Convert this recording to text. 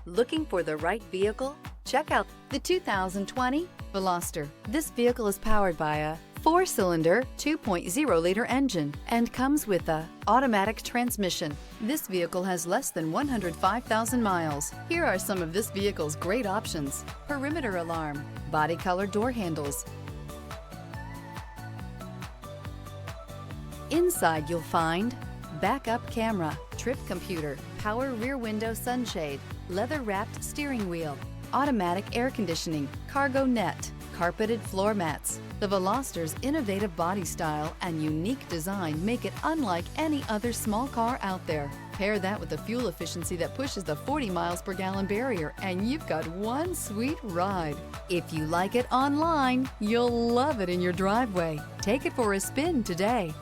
Looking for the right vehicle? Check out the 2020 Veloster. This vehicle is powered by a 4-cylinder, 2.0-liter engine and comes with a automatic transmission. This vehicle has less than 105,000 miles. Here are some of this vehicle's great options: perimeter alarm, body color door handles. Inside you'll find backup camera, trip computer, power rear window sunshade, leather-wrapped steering wheel, automatic air conditioning, cargo net, carpeted floor mats. The Veloster's innovative body style and unique design make it unlike any other small car out there. Pair that with the fuel efficiency that pushes the 40 miles per gallon barrier, and you've got one sweet ride. If you like it online, you'll love it in your driveway. Take it for a spin today.